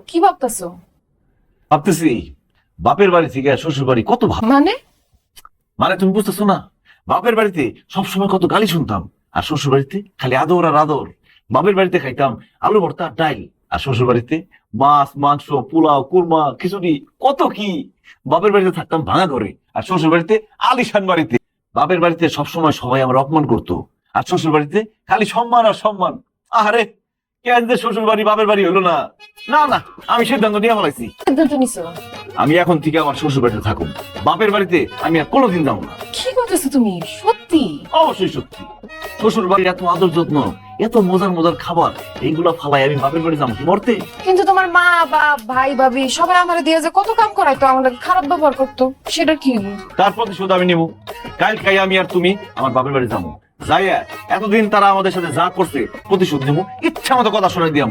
কি ভাবতেছো? ভাবতেছি বাপের বাড়ি থেকে শ্বশুর বাড়ি কত ভালো। মানে মানে তুমি বুঝতেছো না, বাপের বাড়িতে সবসময় কত গালি শুনতাম, আর শ্বশুর বাড়িতে খালি আদর আর আদর। বাপের বাড়িতে খাইতাম আলু ভর্তা আর ডাইল, আর শ্বশুর বাড়িতে মাছ মাংস পোলাও কুরমা খিচুড়ি কত কি। বাপের বাড়িতে থাকতাম ভাঙা ঘরে, আর শ্বশুর বাড়িতে আলিশান বাড়িতে। বাপের বাড়িতে সবসময় সবাই আমার অপমান করতো, আর শ্বশুর বাড়িতে খালি সম্মান আর সম্মান। আরে কেন যে শ্বশুর বাড়ি বাপের বাড়ি হলো না। না না, আমি সিদ্ধান্ত নিয়ে ফেলাইছি, সিদ্ধান্ত নিছো? আমি এখন থেকে আমার শ্বশুর বাড়িতে থাকুন, বাপের বাড়িতে আমি আর কোনোদিন যাবো না। কি করতেছো তুমি? সত্যি? অবশ্যই সত্যি। শ্বশুর বাড়ির এত আদর যত্ন, এত মজার মজার খাবার, এইগুলা ফালাই আমি বাপের বাড়ি যাবো কি মরতে? কিন্তু তোমার মা বা ভাই ভাবি সবাই আমার দিয়ে যে কত কাম করাইতো, আমাদের খারাপ ব্যবহার করতো, সেটা কি? তার প্রতিশোধ আমি নেবো। কাল খাই আমি আর তুমি আমার বাপের বাড়ি যাবো, যাইয়া এতদিন তারা আমাদের সাথে যা করছে প্রতিশোধ নেবো, ইচ্ছা মতো কথা শোনাই দিয়াম।